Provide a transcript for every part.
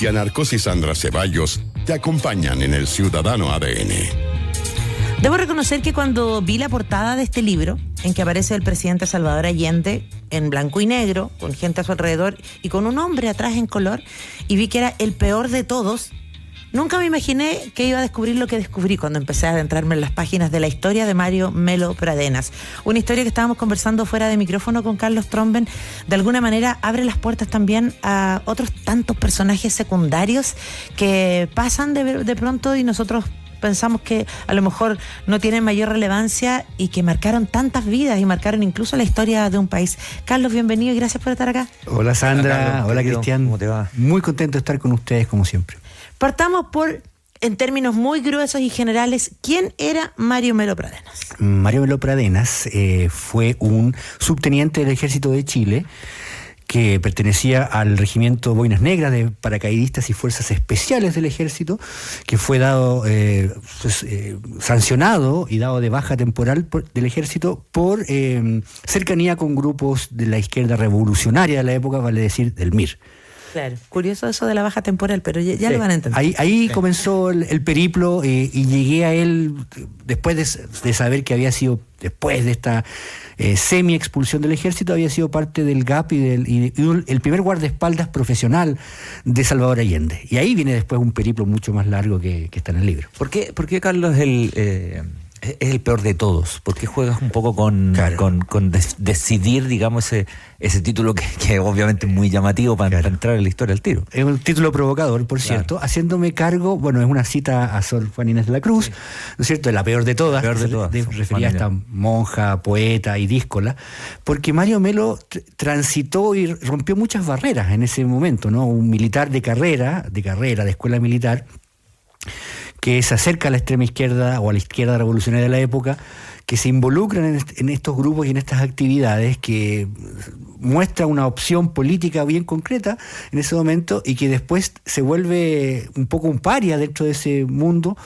Cristian Arcos y Sandra Ceballos te acompañan en el Ciudadano ADN. Debo reconocer que cuando vi la portada de este libro, en que aparece el presidente Salvador Allende en blanco y negro, con gente a su alrededor y con un hombre atrás en color, y vi que era el peor de todos, nunca me imaginé que iba a descubrir lo que descubrí cuando empecé a adentrarme en las páginas de la historia de Mario Melo Pradenas. Una historia que estábamos conversando fuera de micrófono con Carlos Tromben. De alguna manera abre las puertas también a otros tantos personajes secundarios que pasan de pronto y nosotros pensamos que a lo mejor no tienen mayor relevancia y que marcaron tantas vidas y marcaron incluso la historia de un país. Carlos, bienvenido y gracias por estar acá. Hola Sandra, hola Cristian. ¿Cómo te va? Muy contento de estar con ustedes como siempre. Partamos por, en términos muy gruesos y generales, ¿quién era Mario Melo Pradenas? Mario Melo Pradenas fue un subteniente del Ejército de Chile que pertenecía al regimiento Boinas Negras de paracaidistas y fuerzas especiales del ejército, que fue dado sancionado y dado de baja temporal del ejército por cercanía con grupos de la izquierda revolucionaria de la época, vale decir, del MIR. Claro, curioso eso de la baja temporal, pero ya sí, lo van a entender. Ahí comenzó el periplo y llegué a él después de saber que había sido, después de esta semi-expulsión del ejército, había sido parte del GAP y el primer guardaespaldas profesional de Salvador Allende. Y ahí viene después un periplo mucho más largo que está en el libro. ¿Por qué Carlos, es el peor de todos? ¿Por qué juegas un poco con decidir, digamos, ese título que obviamente es muy llamativo para entrar en la historia al tiro? Es un título provocador, por cierto, haciéndome cargo, bueno, es una cita a Sor Juana Inés de la Cruz, ¿no es cierto?, de la peor de todas, refería a esta monja, poeta y díscola, porque Mario Melo transitó y rompió muchas barreras en ese momento, ¿no? Un militar de escuela militar, que se acerca a la extrema izquierda o a la izquierda revolucionaria de la época, que se involucran en estos grupos y en estas actividades, que muestra una opción política bien concreta en ese momento y que después se vuelve un poco un paria dentro de ese mundo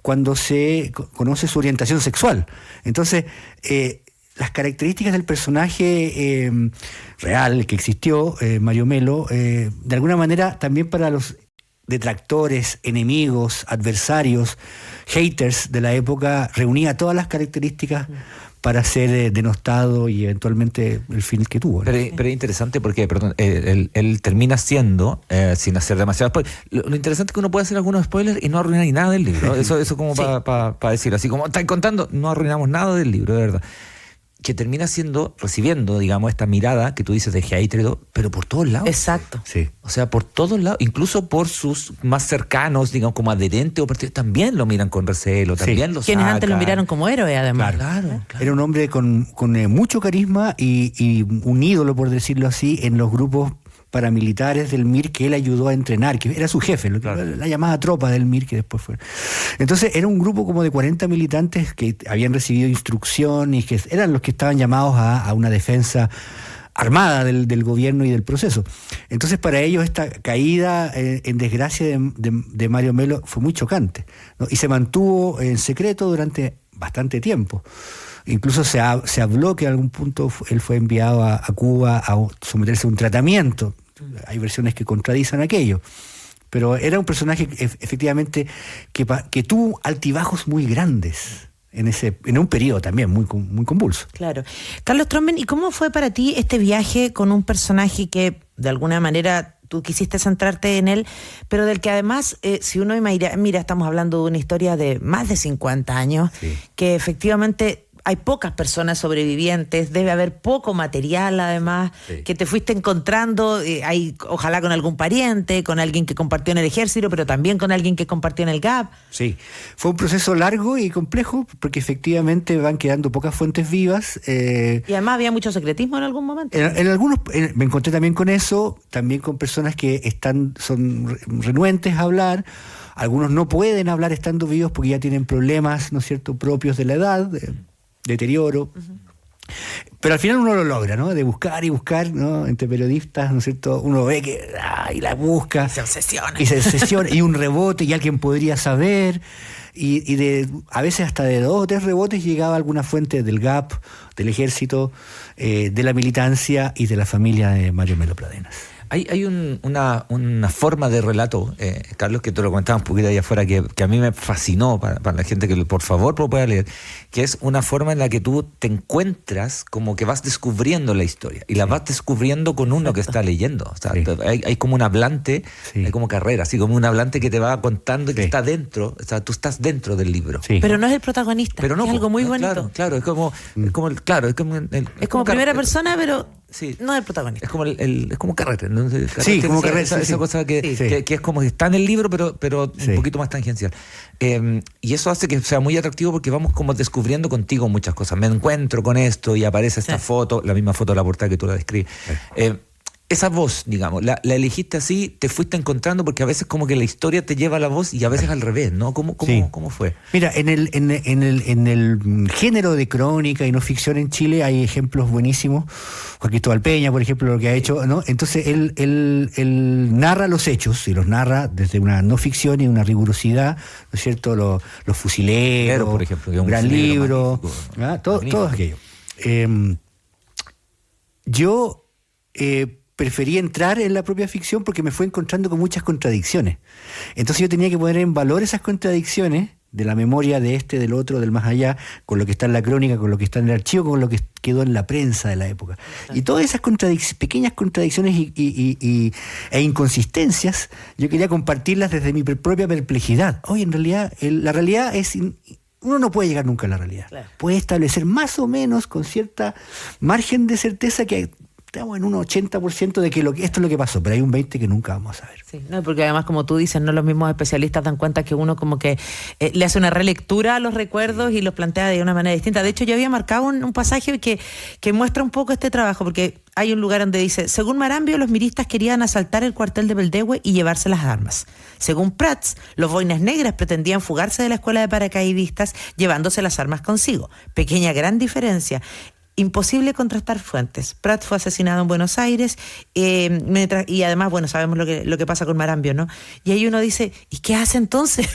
cuando se conoce su orientación sexual. Entonces, las características del personaje real que existió, Mario Melo, de alguna manera también para los detractores, enemigos, adversarios, haters de la época, reunía todas las características para ser denostado y eventualmente el fin que tuvo, ¿no? Pero es interesante porque, él termina siendo, sin hacer demasiado spoiler. Lo interesante es que uno puede hacer algunos spoilers y no arruinar ni nada del libro. Eso como sí, para decir, así como estáis contando, no arruinamos nada del libro, de verdad. Que termina recibiendo, digamos, esta mirada que tú dices de hater, pero por todos lados. Exacto. Sí. O sea, por todos lados, incluso por sus más cercanos, digamos, como adherentes o partidos, también lo miran con recelo, también lo sacan. Quienes antes lo miraron como héroe, además. Claro. Era un hombre con mucho carisma y un ídolo, por decirlo así, en los grupos paramilitares del MIR que él ayudó a entrenar, que era su jefe, la llamada tropa del MIR que después fue. Entonces era un grupo como de 40 militantes que habían recibido instrucción y que eran los que estaban llamados a una defensa armada del gobierno y del proceso. Entonces para ellos esta caída en desgracia de Mario Melo fue muy chocante, ¿no? Y se mantuvo en secreto durante bastante tiempo. Incluso se habló que en algún punto él fue enviado a Cuba a someterse a un tratamiento. Hay versiones que contradicen aquello. Pero era un personaje efectivamente que tuvo altibajos muy grandes en un periodo también muy convulso. Claro. Carlos Tromben, ¿y cómo fue para ti este viaje con un personaje que de alguna manera tú quisiste centrarte en él, pero del que además, si uno mira, estamos hablando de una historia de más de 50 años, sí, que efectivamente hay pocas personas sobrevivientes, debe haber poco material además, sí, que te fuiste encontrando, ojalá con algún pariente, con alguien que compartió en el ejército, pero también con alguien que compartió en el GAP. Sí, fue un proceso largo y complejo, porque efectivamente van quedando pocas fuentes vivas. Y además había mucho secretismo en algún momento. En algunos, me encontré también con eso, también con personas que son renuentes a hablar. Algunos no pueden hablar estando vivos porque ya tienen problemas, ¿no es cierto?, propios de la edad, deterioro. Pero al final uno lo logra, ¿no? De buscar y buscar, ¿no? Entre periodistas, ¿no es cierto? Uno ve que y la busca. Y se obsesiona. Y un rebote y alguien podría saber. Y a veces hasta de 2 o 3 rebotes llegaba alguna fuente del GAP, del ejército, de la militancia y de la familia de Mario Melo Pradenas. Hay una forma de relato, Carlos, que te lo comentaba un poquito ahí afuera, que a mí me fascinó para la gente que por favor lo pueda leer, que es una forma en la que tú te encuentras como que vas descubriendo la historia y la vas descubriendo con uno que está leyendo. O sea, hay como un hablante, hay como carrera, así como un hablante que te va contando y que está dentro, o sea, tú estás dentro del libro. Sí. Pero no es el protagonista, Pero no, es algo muy bonito. Claro, es como es como primera persona, pero sí, no es el protagonista. es como es como Carrete, ¿no? Sí, como Carrete, esa cosa que es como que está en el libro, pero un poquito más tangencial. Y eso hace que sea muy atractivo porque vamos como descubriendo contigo muchas cosas. Me encuentro con esto y aparece esta foto, la misma foto de la portada que tú la describes. Esa voz, digamos, la elegiste así, te fuiste encontrando, porque a veces como que la historia te lleva a la voz y a veces al revés, ¿no? ¿Cómo fue? Mira, en el género de crónica y no ficción en Chile hay ejemplos buenísimos. Juan Cristóbal Peña, por ejemplo, lo que ha hecho, ¿no? Entonces él narra los hechos y los narra desde una no ficción y una rigurosidad, ¿no es cierto? Los fusileros, por ejemplo, que es un gran libro, magnífico. todo aquello. Yo preferí entrar en la propia ficción porque me fue encontrando con muchas contradicciones. Entonces yo tenía que poner en valor esas contradicciones de la memoria de este, del otro, del más allá, con lo que está en la crónica, con lo que está en el archivo, con lo que quedó en la prensa de la época. Y todas esas pequeñas contradicciones e inconsistencias, yo quería compartirlas desde mi propia perplejidad. Hoy en realidad, la realidad es... Uno no puede llegar nunca a la realidad. Claro. Puede establecer más o menos con cierta margen de certeza que estamos en un 80% de que esto es lo que pasó, pero hay un 20% que nunca vamos a saber. Sí, no, porque además, como tú dices, no los mismos especialistas dan cuenta que uno como que le hace una relectura a los recuerdos y los plantea de una manera distinta. De hecho, yo había marcado un pasaje que muestra un poco este trabajo, porque hay un lugar donde dice: según Marambio, los miristas querían asaltar el cuartel de Beldehue y llevarse las armas. Según Prats, los boinas negras pretendían fugarse de la escuela de paracaidistas llevándose las armas consigo. Pequeña gran diferencia. Imposible contrastar fuentes. Prat fue asesinado en Buenos Aires y además, bueno, sabemos lo que pasa con Marambio, ¿no? Y ahí uno dice, ¿y qué hace entonces?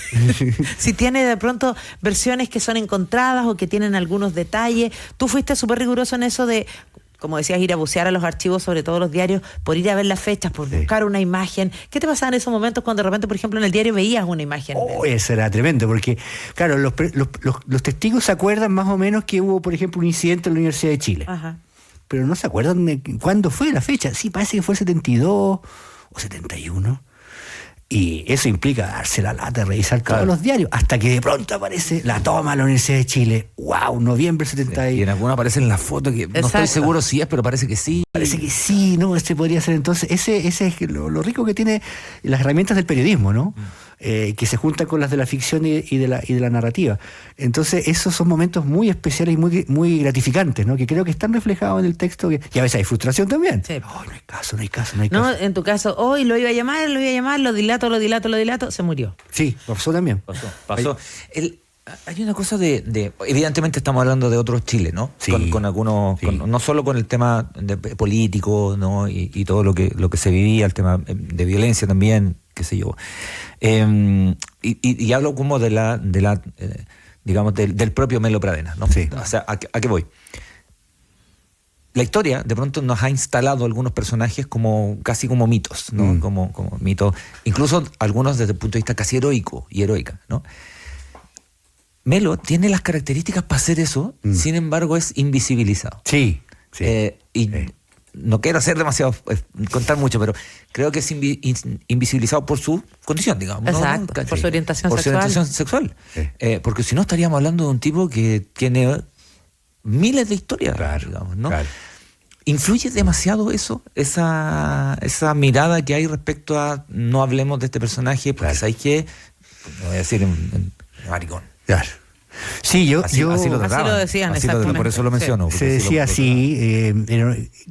Si tiene de pronto versiones que son encontradas o que tienen algunos detalles. Tú fuiste súper riguroso en eso de, como decías, ir a bucear a los archivos, sobre todo los diarios, por ir a ver las fechas, por buscar una imagen. ¿Qué te pasaba en esos momentos cuando de repente, por ejemplo, en el diario veías una imagen? Eso era tremendo, porque, claro, los testigos se acuerdan más o menos que hubo, por ejemplo, un incidente en la Universidad de Chile. Ajá. Pero no se acuerdan de cuándo fue la fecha. Sí, parece que fue el 72 o 71. Y eso implica darse la lata, revisar todos los diarios, hasta que de pronto aparece la toma a la Universidad de Chile. ¡Wow! Noviembre 70. Sí, y en alguna aparece en la foto, que no estoy seguro si es, pero parece que sí. Parece que sí, ¿no? Ese podría ser entonces. Ese es lo rico que tiene las herramientas del periodismo, ¿no? Que se juntan con las de la ficción y de la narrativa. Entonces, esos son momentos muy especiales y muy gratificantes, ¿no? Que creo que están reflejados en el texto. Y a veces hay frustración también. Sí. Oh, no hay caso. No, en tu caso, hoy lo iba a llamar, lo dilato, se murió. Sí, pasó también. Pasó. Hay una cosa evidentemente estamos hablando de otros Chile, ¿no? Sí, con algunos, sí. No solo con el tema político, ¿no? Y todo lo que se vivía, el tema de violencia también, qué sé yo. Y hablo como de la digamos, del propio Melo Pradena, ¿no? Sí. O sea, ¿a qué voy? La historia de pronto nos ha instalado algunos personajes casi como mitos, ¿no? Como mitos, incluso algunos desde el punto de vista casi heroico y heroica, ¿no? Melo tiene las características para hacer eso, sin embargo es invisibilizado. Sí. No quiero hacer demasiado, contar mucho, pero creo que es invisibilizado por su condición, digamos. Exacto, ¿no? Por su orientación sexual. Por su orientación sexual. Sí. Porque si no estaríamos hablando de un tipo que tiene miles de historias, digamos, ¿no? Claro. ¿Influye demasiado eso? Esa mirada que hay respecto a no hablemos de este personaje, porque sabes que, no voy a decir en maricón. Claro. Sí, así lo decían, exactamente. Por eso lo menciono. Se decía así,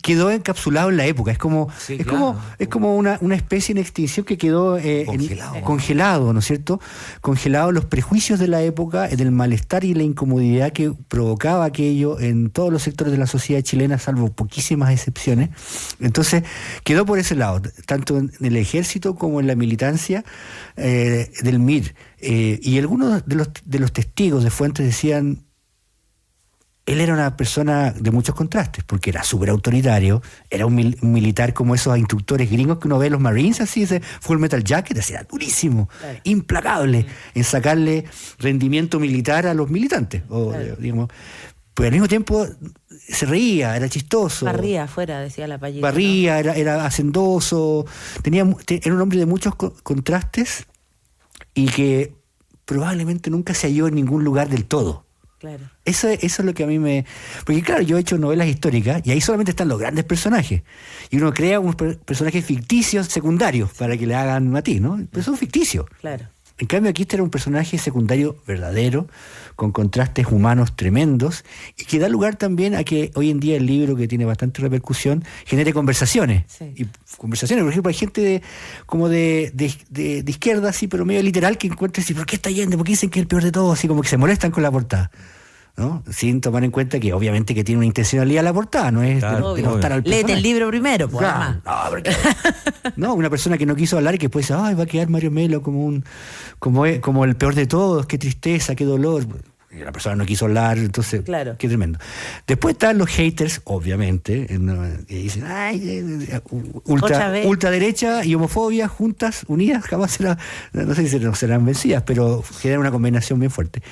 quedó encapsulado en la época. Es como una especie en extinción que quedó congelado, ¿no es cierto? Congelado los prejuicios de la época, del malestar y la incomodidad que provocaba aquello en todos los sectores de la sociedad chilena, salvo poquísimas excepciones. Entonces, quedó por ese lado, tanto en el ejército como en la militancia del MIR. Y algunos de los testigos de fuentes decían, él era una persona de muchos contrastes, porque era súper autoritario, era un militar como esos instructores gringos que uno ve en los Marines, así, ese Full Metal Jacket, así, era durísimo, implacable en sacarle rendimiento militar a los militantes, digamos. Pero al mismo tiempo se reía, era chistoso. Barría afuera, decía la payita. Barría, ¿no? era hacendoso, era un hombre de muchos contrastes y que probablemente nunca se halló en ningún lugar del todo. Claro. Eso es lo que a mí me... Porque claro, yo he hecho novelas históricas y ahí solamente están los grandes personajes. Y uno crea unos personajes ficticios secundarios para que le hagan matiz, ¿no? Pero son ficticios. Claro. En cambio aquí este era un personaje secundario verdadero, con contrastes humanos tremendos, y que da lugar también a que hoy en día el libro, que tiene bastante repercusión, genere conversaciones. Sí. Y conversaciones, por ejemplo, hay gente como de izquierda, así, pero medio literal, que encuentra y dice, ¿por qué está yendo? ¿Por qué dicen que es el peor de todos? Así como que se molestan con la portada, ¿no? Sin tomar en cuenta que obviamente que tiene una intencionalidad la portada, no es claro, denostar al personaje. Léete el libro primero, pues. Claro. No, una persona que no quiso hablar y que después dice, ay, va a quedar Mario Melo como el peor de todos, qué tristeza, qué dolor. Y la persona no quiso hablar, entonces, claro. Qué tremendo. Después están los haters, obviamente, que dicen, ay, ultraderecha y homofobia juntas, unidas, jamás no sé si no serán vencidas, pero generan una combinación bien fuerte.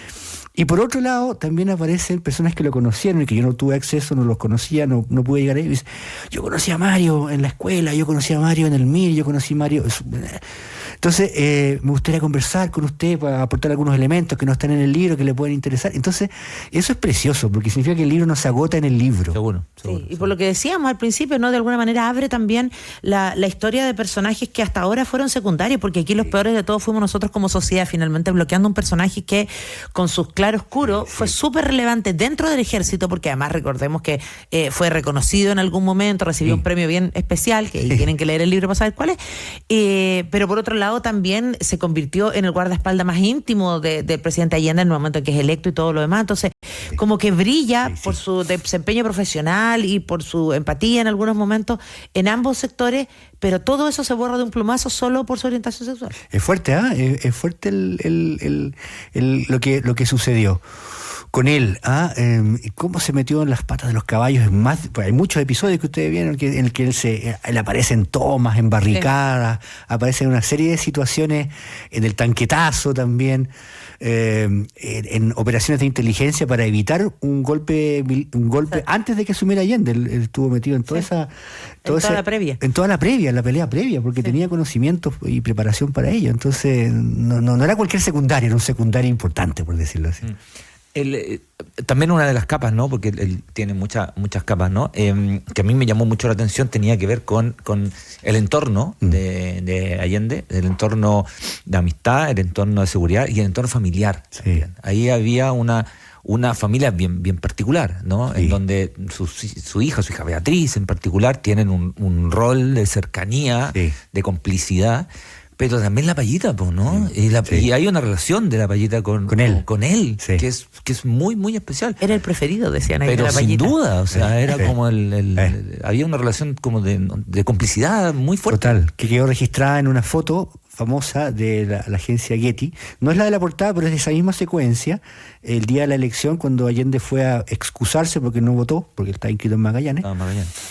Y por otro lado, también aparecen personas que lo conocieron y que yo no tuve acceso, no los conocía, no pude llegar a ellos. Yo conocí a Mario en la escuela, yo conocí a Mario en el MIR, yo conocí a Mario... Entonces, me gustaría conversar con usted para aportar algunos elementos que no están en el libro, que le pueden interesar. Entonces, eso es precioso, porque significa que el libro no se agota en el libro. Seguro. Sí, y por lo que decíamos al principio, ¿no? De alguna manera abre también la historia de personajes que hasta ahora fueron secundarios, porque aquí los peores de todos fuimos nosotros como sociedad, finalmente bloqueando un personaje que, con sus claroscuros, fue súper relevante dentro del ejército, porque además recordemos que fue reconocido en algún momento, recibió un premio bien especial, que tienen que leer el libro para saber cuál es, pero por otro lado también se convirtió en el guardaespaldas más íntimo del presidente Allende en el momento en que es electo y todo lo demás. Entonces, como que brilla por su desempeño profesional y por su empatía en algunos momentos en ambos sectores, pero todo eso se borra de un plumazo solo por su orientación sexual. Es fuerte, es fuerte lo que sucedió con él, cómo se metió en las patas de los caballos. Hay muchos episodios que ustedes vieron en el que él aparece en tomas, en barricadas, aparece en una serie de situaciones, en el tanquetazo también, en operaciones de inteligencia para evitar un golpe antes de que asumiera Allende. Él estuvo metido en toda la previa. En toda la pelea previa, porque tenía conocimientos y preparación para ello. Entonces, no era cualquier secundario, era un secundario importante, por decirlo así. También una de las capas, ¿no? Porque él tiene muchas capas, ¿no? Que a mí me llamó mucho la atención, tenía que ver con el entorno de Allende, el entorno de amistad, el entorno de seguridad y el entorno familiar. Sí. Ahí había una familia bien particular, ¿no? Sí. En donde su hija Beatriz en particular, tienen un rol de cercanía, de complicidad. Pero también la Payita, pues, ¿no? Y hay una relación de la Payita con él sí. que es muy, muy especial. Era el preferido, decían ahí. Pero de la sin Payita. Duda, o sea, era como había una relación como de complicidad muy fuerte. Total, que quedó registrada en una foto famosa de la agencia Getty. No es la de la portada, pero es de esa misma secuencia. El día de la elección, cuando Allende fue a excusarse porque no votó, porque está inscrito en Magallanes.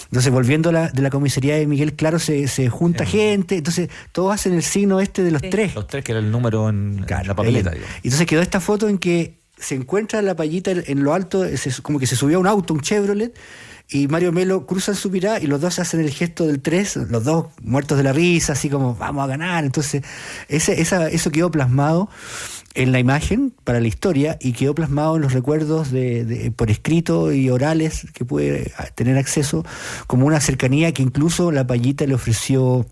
Entonces, volviendo de la comisaría de Miguel Claro, se junta gente. Entonces, todos hacen el signo de los tres. Los tres, que era el número en la papeleta. Entonces quedó esta foto en que se encuentra la Payita en lo alto, como que se subió a un auto, un Chevrolet, y Mario Melo cruzan su mirada y los dos hacen el gesto del 3, los dos muertos de la risa, así como vamos a ganar. Entonces eso quedó plasmado en la imagen para la historia y quedó plasmado en los recuerdos por escrito y orales que puede tener acceso, como una cercanía que incluso la Payita le ofreció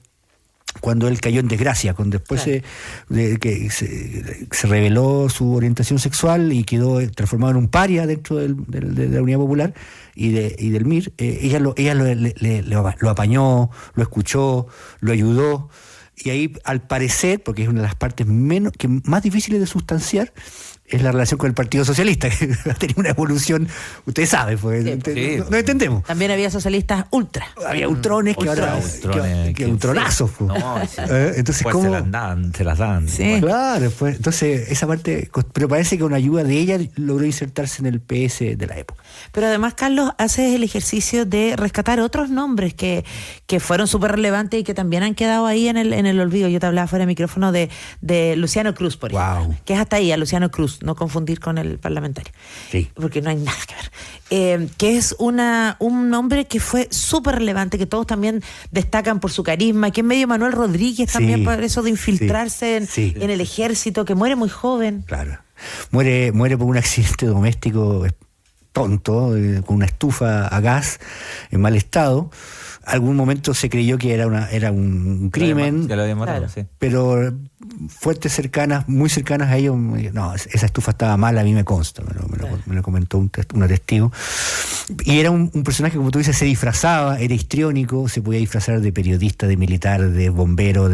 cuando él cayó en desgracia, cuando después que se reveló su orientación sexual y quedó transformado en un paria dentro de la Unidad Popular y del MIR, ella lo apañó, lo escuchó, lo ayudó, Y ahí, al parecer, porque es una de las partes más difíciles de sustanciar, es la relación con el Partido Socialista, que ha tenido una evolución, ustedes saben, pues, no entendemos. También había socialistas ultra. Había ultrones que ahora... Que ultronazos. Sí. No, sí. Entonces, pues ¿cómo? se las dan. Sí. Claro, pues, entonces esa parte... Pero parece que con ayuda de ella logró insertarse en el PS de la época. Pero además, Carlos, hace el ejercicio de rescatar otros nombres que fueron súper relevantes y que también han quedado ahí en el olvido. Yo te hablaba fuera de micrófono de Luciano Cruz, por ejemplo. Que es hasta ahí, a Luciano Cruz. No confundir con el parlamentario. Sí. Porque no hay nada que ver. Que es un hombre que fue súper relevante, que todos también destacan por su carisma, que es medio Manuel Rodríguez también, por eso de infiltrarse en el ejército, que muere muy joven. Claro. Muere por un accidente doméstico tonto, con una estufa a gas en mal estado. Algún momento se creyó que era un crimen, ya lo había matado, sí. Pero fuentes cercanas, muy cercanas a ellos, no, esa estufa estaba mal, a mí me consta, me lo comentó una testigo. Y era un personaje, como tú dices, se disfrazaba, era histriónico, se podía disfrazar de periodista, de militar, de bombero,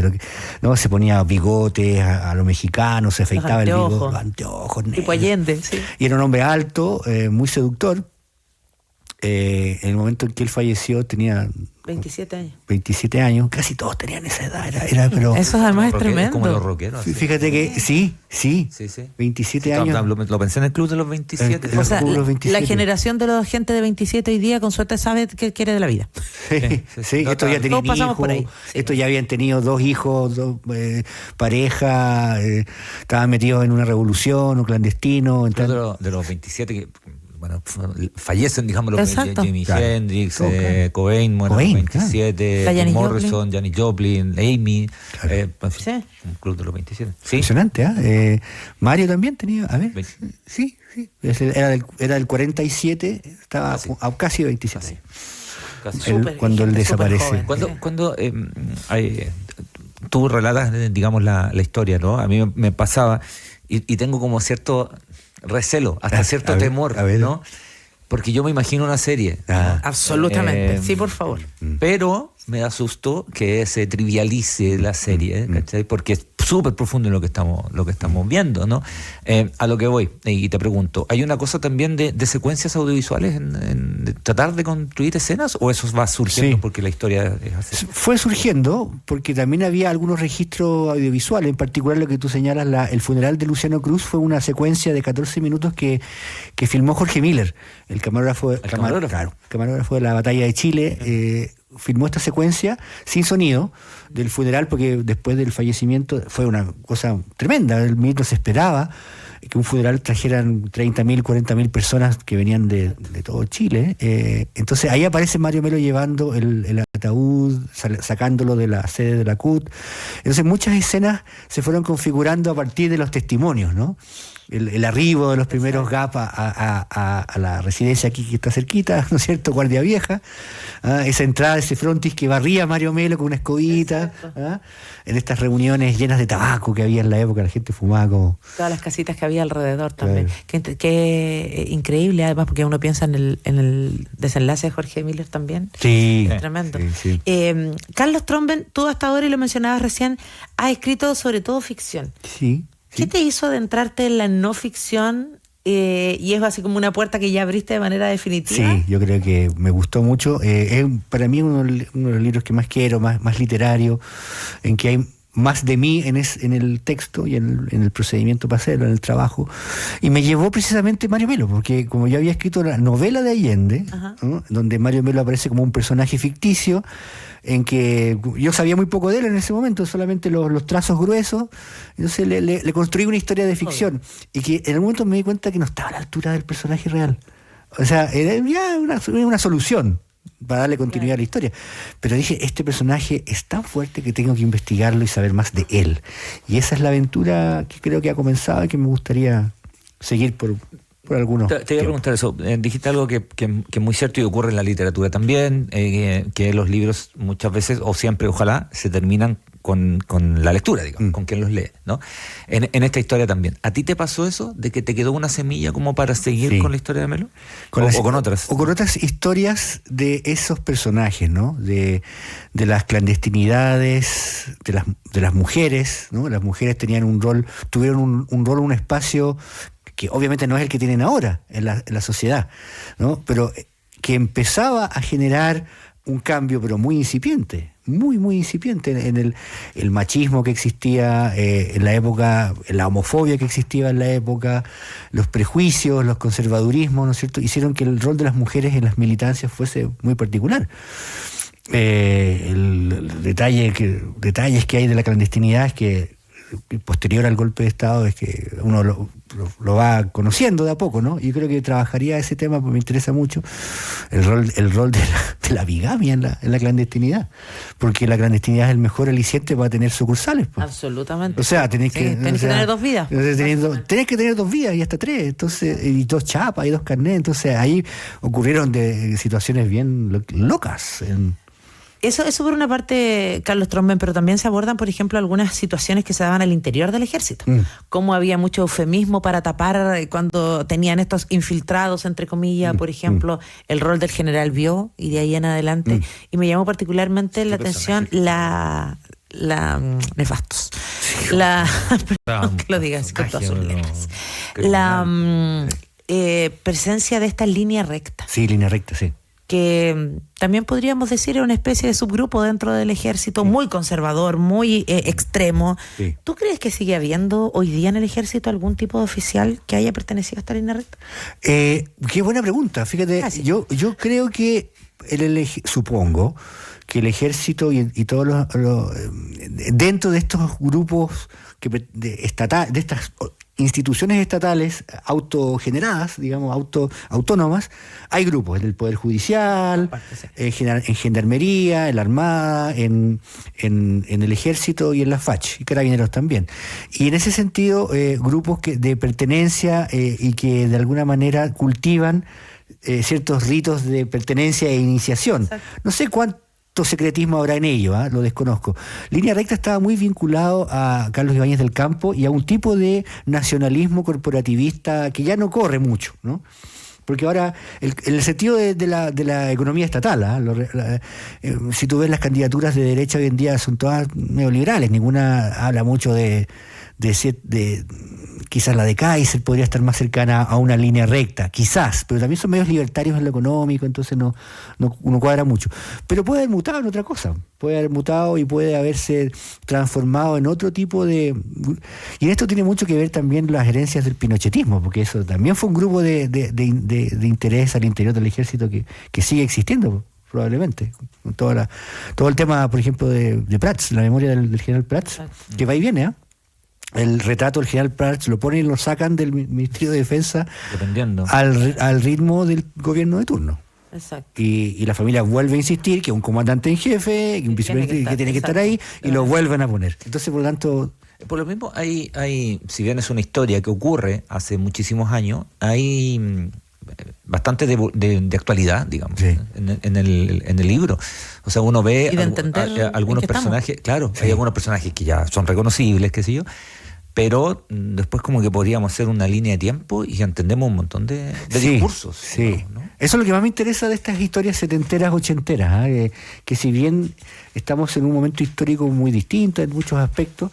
se ponía bigotes a lo mexicano, se afeitaba el bigote, los anteojos negros. Tipo Allende, sí. Y era un hombre alto, muy seductor. En el momento en que él falleció tenía 27 años. 27 años, casi todos tenían esa edad. Pero eso además es tremendo. Como los rockeros. Fíjate que sí. 27 años. Lo pensé en el club de los 27. O sea, la generación de la gente de 27 hoy día con suerte sabe qué quiere de la vida. Sí, estos ya tenían hijos, estos ya habían tenido 2 hijos, pareja, estaban metidos en una revolución o clandestino. De los 27 que... Bueno, fallecen, digamos, Jimi Hendrix, Cobain, muere en los 27, Morrison, Janis Joplin, Amy, un club de los 27. ¿Sí? Impresionante, Mario también tenía, a ver, sí, era del 47, estaba casi 27. Cuando él desaparece. Cuando tú relatas, digamos, la historia, ¿no? A mí me pasaba, y tengo como cierto... recelo, hasta cierto temor, ¿no? Porque yo me imagino una serie. Absolutamente, sí, por favor. Pero me da susto que se trivialice la serie, ¿cachai? Porque es súper profundo en lo que estamos viendo, ¿no? A lo que voy, y te pregunto, ¿hay una cosa también de secuencias audiovisuales de tratar de construir escenas, o eso va surgiendo porque la historia es así? Fue surgiendo porque también había algunos registros audiovisuales, en particular lo que tú señalas, el funeral de Luciano Cruz fue una secuencia de 14 minutos que filmó Jorge Miller, el camarógrafo de la Batalla de Chile. Filmó esta secuencia sin sonido del funeral, porque después del fallecimiento fue una cosa tremenda. El ministro se esperaba que un funeral trajeran 30.000, 40.000 personas que venían de todo Chile. Entonces ahí aparece Mario Melo llevando el ataúd, sacándolo de la sede de la CUT. Entonces muchas escenas se fueron configurando a partir de los testimonios, ¿no? El arribo de los primeros GAP a la residencia aquí que está cerquita, ¿no es cierto? Guardia Vieja, esa entrada, ese frontis que barría Mario Melo con una escobita, en estas reuniones llenas de tabaco que había en la época, la gente fumaba como... Todas las casitas que había alrededor también. Claro. Qué increíble, además, porque uno piensa en el desenlace de Jorge Miller también. Sí. Tremendo. Sí. Carlos Tromben, tú hasta ahora, y lo mencionabas recién, has escrito sobre todo ficción. Sí. ¿Qué te hizo adentrarte en la no ficción? Y es así como una puerta que ya abriste de manera definitiva. Sí, yo creo que me gustó mucho. Es para mí uno de los libros que más quiero, más literario, en que hay más de mí en el texto y en el procedimiento para hacerlo, en el trabajo. Y me llevó precisamente Mario Melo, porque como yo había escrito la novela de Allende, ¿no? Donde Mario Melo aparece como un personaje ficticio, en que yo sabía muy poco de él en ese momento, solamente los trazos gruesos. Entonces le construí una historia de ficción, y que en algún momento me di cuenta que no estaba a la altura del personaje real. O sea, era ya una solución para darle continuidad a la historia. Pero dije, este personaje es tan fuerte que tengo que investigarlo y saber más de él. Y esa es la aventura que creo que ha comenzado y que me gustaría seguir por algunos. Te iba a preguntar eso. Dijiste algo que es muy cierto y ocurre en la literatura también, que los libros muchas veces, o siempre, ojalá, se terminan con la lectura, digamos, con quien los lee, ¿no? En esta historia también. ¿A ti te pasó eso? ¿De que te quedó una semilla como para seguir con la historia de Melo? ¿O con otras? O con otras historias de esos personajes, ¿no? De las clandestinidades, de las mujeres, ¿no? Las mujeres tuvieron un rol, un espacio que obviamente no es el que tienen ahora en la sociedad, ¿no? Pero que empezaba a generar un cambio, pero muy incipiente, muy incipiente en el machismo que existía en la época, la homofobia que existía en la época, los prejuicios, los conservadurismos, ¿no es cierto?, hicieron que el rol de las mujeres en las militancias fuese muy particular. Detalles que hay de la clandestinidad es que posterior al golpe de Estado es que uno lo va conociendo de a poco, ¿no? Yo creo que trabajaría ese tema porque me interesa mucho el rol de la bigamia en la clandestinidad, porque la clandestinidad es el mejor aliciente para tener sucursales, pues. Absolutamente. O sea, tenés que tener 2 vidas. Tenés que tener 2 vidas y hasta 3, entonces, y 2 chapas y 2 carnets, entonces ahí ocurrieron situaciones bien locas. Eso por una parte, Carlos Tromben, pero también se abordan, por ejemplo, algunas situaciones que se daban al interior del ejército. Cómo había mucho eufemismo para tapar cuando tenían estos infiltrados, entre comillas, por ejemplo, el rol del general Bió y de ahí en adelante. Y me llamó particularmente la atención la nefastos. Perdón que lo digas con todas sus letras. Presencia de esta línea recta. Sí, línea recta, sí. Que también podríamos decir era una especie de subgrupo dentro del ejército, muy conservador, muy extremo. Sí. ¿Tú crees que sigue habiendo hoy día en el ejército algún tipo de oficial que haya pertenecido a esta línea recta? Qué buena pregunta. Fíjate, yo creo que supongo que el ejército y todos dentro de estos grupos de estas instituciones estatales autogeneradas, digamos, autónomas, hay grupos en el Poder Judicial, en Gendarmería, en la Armada, en el Ejército y en la FACH, y Carabineros también. Y en ese sentido, grupos de pertenencia y que de alguna manera cultivan ciertos ritos de pertenencia e iniciación. Exacto. No sé cuánto secretismo habrá en ello, lo desconozco. Línea recta estaba muy vinculado a Carlos Ibáñez del Campo y a un tipo de nacionalismo corporativista que ya no corre mucho, ¿no? Porque ahora, en el sentido de la economía estatal, si tú ves las candidaturas de derecha hoy en día son todas neoliberales, ninguna habla mucho de quizás la de Kaiser podría estar más cercana a una línea recta, quizás, pero también son medios libertarios en lo económico, entonces no cuadra mucho. Pero puede haber mutado en otra cosa, puede haber mutado y puede haberse transformado en otro tipo de... Y en esto tiene mucho que ver también las herencias del pinochetismo, porque eso también fue un grupo de interés al interior del ejército que sigue existiendo, probablemente. Todo el tema, por ejemplo, de Prats, la memoria del general Prats, que va y viene, El retrato del general Prats lo ponen y lo sacan del Ministerio de Defensa dependiendo al ritmo del gobierno de turno. Exacto. Y la familia vuelve a insistir que un comandante en jefe, que un vicepresidente que tiene que estar ahí, y lo vuelven a poner. Entonces, por lo tanto... Por lo mismo, hay si bien es una historia que ocurre hace muchísimos años, hay bastante de actualidad, digamos, sí, en el libro. O sea, uno ve algunos personajes, claro, sí, hay algunos personajes que ya son reconocibles, qué sé yo, pero después como que podríamos hacer una línea de tiempo y entendemos un montón de discursos. Sí. ¿No? Eso es lo que más me interesa de estas historias setenteras, ochenteras, que si bien estamos en un momento histórico muy distinto en muchos aspectos,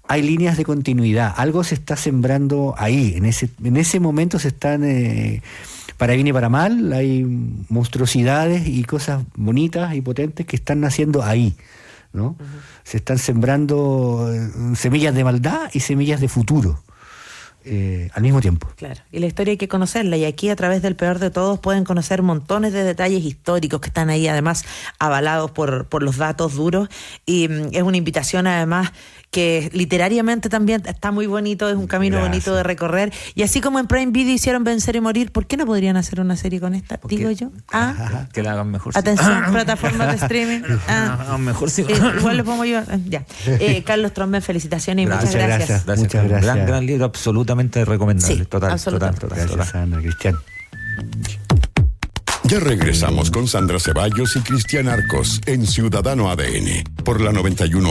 hay líneas de continuidad, algo se está sembrando ahí, en ese momento se están, para bien y para mal, hay monstruosidades y cosas bonitas y potentes que están naciendo ahí, ¿no? Uh-huh. Se están sembrando semillas de maldad y semillas de futuro al mismo tiempo. Claro, y la historia hay que conocerla, y aquí a través del Peor de Todos pueden conocer montones de detalles históricos que están ahí, además avalados por los datos duros, y es una invitación además que literariamente también está muy bonito, es un camino bonito de recorrer, y así como en Prime Video hicieron Vencer y Morir, ¿por qué no podrían hacer una serie con esta? Digo yo. Que la hagan mejor. Atención, plataformas de streaming. Mejor sí. Igual lo pongo yo. Ya. Carlos Tromben, felicitaciones y muchas gracias. Muchas gracias. Gran libro, absolutamente recomendable. Sí, total. Gracias, Ana, Cristian. Ya regresamos con Sandra Ceballos y Cristian Arcos en Ciudadano ADN por la 91.